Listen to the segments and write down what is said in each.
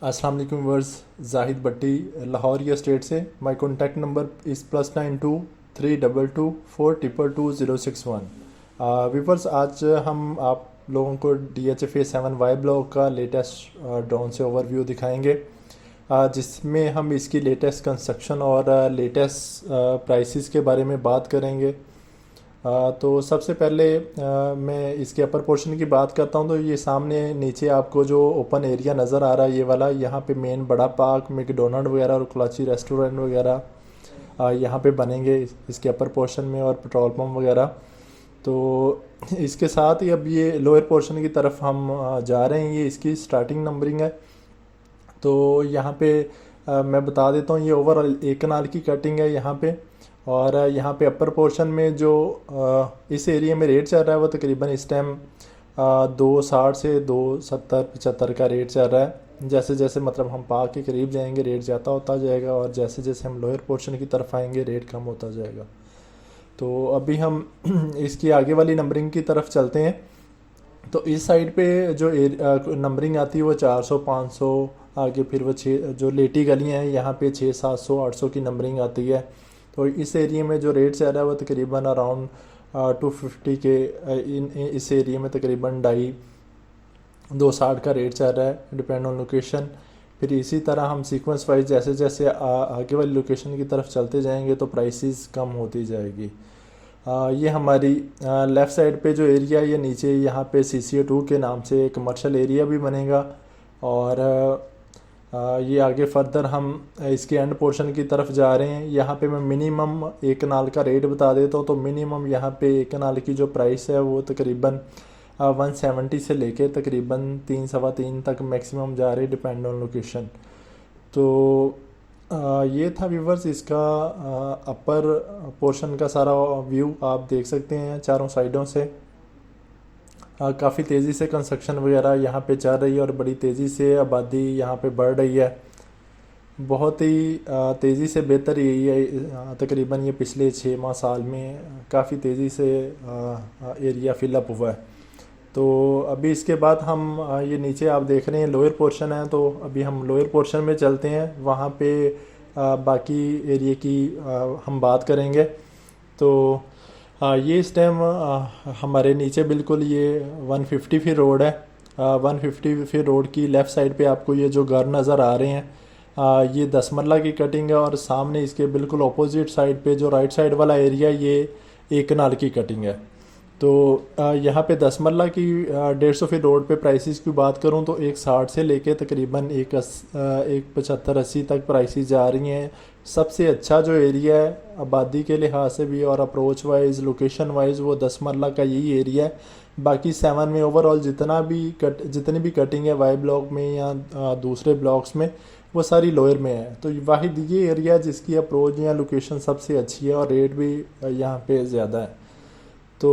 अस्सलाम वालेकुम वर्स। जाहिद भट्टी लाहौर या स्टेट से। My contact number is +92 322 422 061। Viewers, आज हम आप लोगों को DHFA-7Y ब्लॉक का लेटेस्ट ड्रोन से ओवरव्यू दिखाएंगे, जिसमें हम इसकी लेटेस्ट कंस्ट्रक्शन और लेटेस्ट प्राइसेस के बारे में बात करेंगे। तो सबसे पहले मैं इसके अपर पोर्शन की बात करता हूँ। तो ये सामने नीचे आपको जो ओपन एरिया नज़र आ रहा है ये वाला, यहाँ पे मेन बड़ा पार्क, मैकडोनल्ड वगैरह और कलाची रेस्टोरेंट वगैरह यहाँ पे बनेंगे इसके अपर पोर्शन में, और पेट्रोल पम्प वगैरह। तो इसके साथ ही अब ये लोअर पोर्शन की तरफ हम जा रहे हैं। ये इसकी स्टार्टिंग नंबरिंग है। तो यहाँ पे मैं बता देता हूँ, ये ओवरऑल 1 कनाल की कटिंग है यहाँ पे। और यहाँ पे अपर पोर्शन में जो इस एरिया में रेट चल रहा है वो तकरीबन इस टाइम 260 से 270-75 का रेट चल रहा है। जैसे जैसे मतलब हम पार्क के करीब जाएंगे रेट ज़्यादा होता जाएगा, और जैसे जैसे हम लोअर पोर्शन की तरफ आएंगे रेट कम होता जाएगा। तो अभी हम इसकी आगे वाली नंबरिंग की तरफ चलते हैं। तो इस साइड पे जो नंबरिंग आती है वो 400-500, आगे फिर वो 6 जो लेटी गलियाँ हैं यहाँ पे 600-700-800 की नंबरिंग आती है। तो इस एरिया में जो रेट चल रहा है वो तकरीबन अराउंड 250 के इस एरिया में तकरीबन 260 का रेट चल रहा है, डिपेंड ऑन लोकेशन। फिर इसी तरह हम सीक्वेंस वाइज जैसे जैसे आगे वाली लोकेशन की तरफ चलते जाएंगे तो प्राइसेस कम होती जाएगी। ये हमारी लेफ़्ट साइड पे जो एरिया, ये नीचे यहाँ पे CCA2 के नाम से कमर्शियल एरिया भी बनेगा। और ये आगे फर्दर हम इसके एंड पोर्शन की तरफ जा रहे हैं। यहाँ पे मैं मिनिमम 1 कनाल का रेट बता देता हूँ। तो मिनिमम यहाँ पे 1 कनाल की जो प्राइस है वो तकरीबन 170 से लेके तकरीबन 3-3.25 तक मैक्सिमम जा रही है, डिपेंड ऑन लोकेशन। तो ये था व्यूवर्स इसका अपर पोर्शन का सारा व्यू। आप देख सकते हैं चारों साइडों से काफ़ी तेज़ी से कंस्ट्रक्शन वगैरह यहाँ पे चल रही है, और बड़ी तेज़ी से आबादी यहाँ पे बढ़ रही है। बहुत ही तेज़ी से बेहतर यही है। तकरीबन ये पिछले 6 माह साल में काफ़ी तेज़ी से एरिया फिलअप हुआ है। तो अभी इसके बाद हम ये नीचे आप देख रहे हैं लोअर पोर्शन है। तो अभी हम लोअर पोर्शन में चलते हैं, वहाँ पे बाकी एरिया की हम बात करेंगे। तो ये इस टाइम हमारे नीचे बिल्कुल ये 150 फीट रोड है। 150 फीट रोड की लेफ़्ट साइड पे आपको ये जो घर नज़र आ रहे हैं ये 10 मरला की कटिंग है, और सामने इसके बिल्कुल अपोजिट साइड पे जो राइट साइड वाला एरिया ये 1 कनाल की कटिंग है। तो यहाँ पे 10 मरला की 150 फीट रोड पे प्राइसेस की बात करूँ तो 160 से लेके तकरीबन 175-80 तक प्राइसेस जा रही हैं। सबसे अच्छा जो एरिया है आबादी के लिहाज से भी और अप्रोच वाइज लोकेशन वाइज वो 10 मरला का यही एरिया है। बाकी 7 में ओवरऑल जितनी भी कटिंग है वाई ब्लॉक में या दूसरे ब्लॉक्स में वो सारी लोअर में है। तो वाहिद ये एरिया जिसकी अप्रोच या लोकेशन सबसे अच्छी है और रेट भी यहाँ पे ज़्यादा है। तो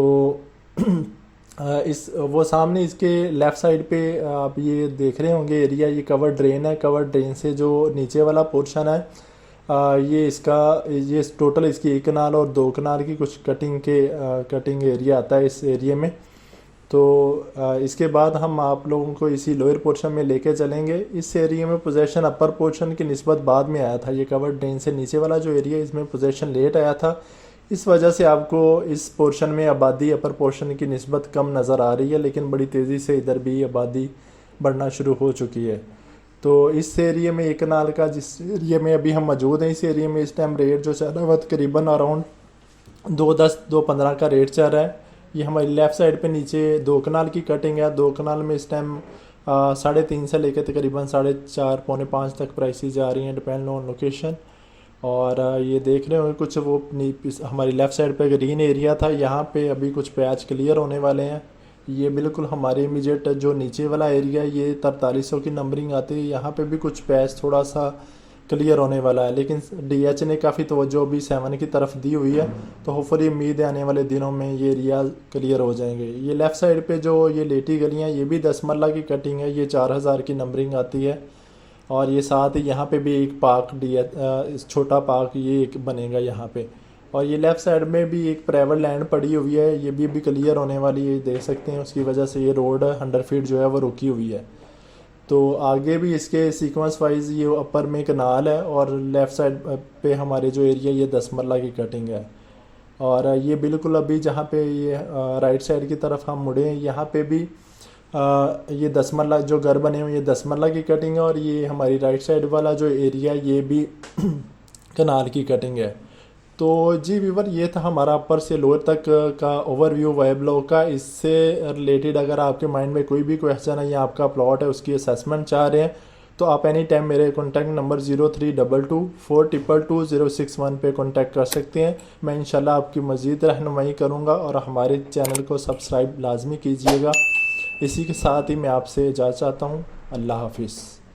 इस वो सामने इसके लेफ़्ट साइड पे आप ये देख रहे होंगे एरिया, ये कवर ड्रेन है। कवर ड्रेन से जो नीचे वाला पोर्शन है ये टोटल इसकी 1 कनाल और 2 कनाल की कुछ कटिंग एरिया आता है इस एरिया में। तो इसके बाद हम आप लोगों को इसी लोअर पोर्शन में लेके चलेंगे। इस एरिया में पोजेशन अपर पोर्शन की निस्बत बाद में आया था। ये कवर ड्रेन से नीचे वाला जो एरिया इसमें पोजेशन लेट आया था, इस वजह से आपको इस पोर्शन में आबादी अपर पोर्शन की निस्बत कम नज़र आ रही है, लेकिन बड़ी तेज़ी से इधर भी आबादी बढ़ना शुरू हो चुकी है। तो इस एरिया में 1 कनाल का जिस एरिया में अभी हम मौजूद हैं, इस एरिया में इस टाइम रेट जो चल रहा है वह तकरीबन अराउंड 210-215 का रेट चल रहा है। ये हमारी लेफ़्ट साइड पे नीचे 2 कनाल की कटिंग है। 2 कनाल में इस टाइम 3.5 से लेकर तकरीबन 4.5-4.25 तक प्राइसेस जा रही हैं, डिपेंड ऑन लोकेशन। और ये देख रहे होंगे कुछ वो हमारी लेफ़्ट साइड पे ग्रीन एरिया था, यहाँ पे अभी कुछ पैच क्लियर होने वाले हैं। ये बिल्कुल हमारे इमीडिएट जो नीचे वाला एरिया है ये 4300 की नंबरिंग आती है, यहाँ पे भी कुछ पैच थोड़ा सा क्लियर होने वाला है। लेकिन DH ने काफ़ी तवज्जो भी 7 की तरफ दी हुई है, तो होपफुली उम्मीद है आने वाले दिनों में ये एरिया क्लियर हो जाएंगे। ये लेफ़्ट साइड पे जो ये लेटी गलियाँ ये भी 10 मरला की कटिंग है, ये 4000 की नंबरिंग आती है। और ये साथ ही यहाँ पे भी एक पार्क छोटा पार्क ये एक बनेगा यहाँ पे। और ये लेफ़्ट साइड में भी एक प्राइवेट लैंड पड़ी हुई है, ये भी अभी क्लियर होने वाली है, देख सकते हैं। उसकी वजह से ये रोड 100 फीट जो है वो रुकी हुई है। तो आगे भी इसके सीक्वेंस वाइज ये अपर में कनाल है और लेफ़्ट साइड पे हमारे जो एरिया ये 10 मरला की कटिंग है। और ये बिल्कुल अभी जहाँ पे ये राइट साइड की तरफ हम मुड़े हैं यहाँ पे भी ये 10 मरला जो घर बने हुए ये 10 मरला की कटिंग है और ये हमारी राइट साइड वाला जो एरिया ये भी कनाल की कटिंग है। तो जी व्यूवर, ये था हमारा अपर से लोअर तक का ओवरव्यू वाई ब्लॉक का। इससे रिलेटेड अगर आपके माइंड में कोई भी क्वेश्चन है या आपका प्लॉट है उसकी असेसमेंट चाह रहे हैं तो आप एनी टाइम मेरे कॉन्टैक्ट नंबर 0322422061 पे कॉन्टैक्ट कर सकते हैं। मैं इंशाल्लाह आपकी मज़ीद रहनुमाई करूँगा और हमारे चैनल को सब्सक्राइब लाजमी कीजिएगा। इसी के साथ ही मैं आपसे इजाज़त चाहता हूँ। अल्लाह हाफिज़।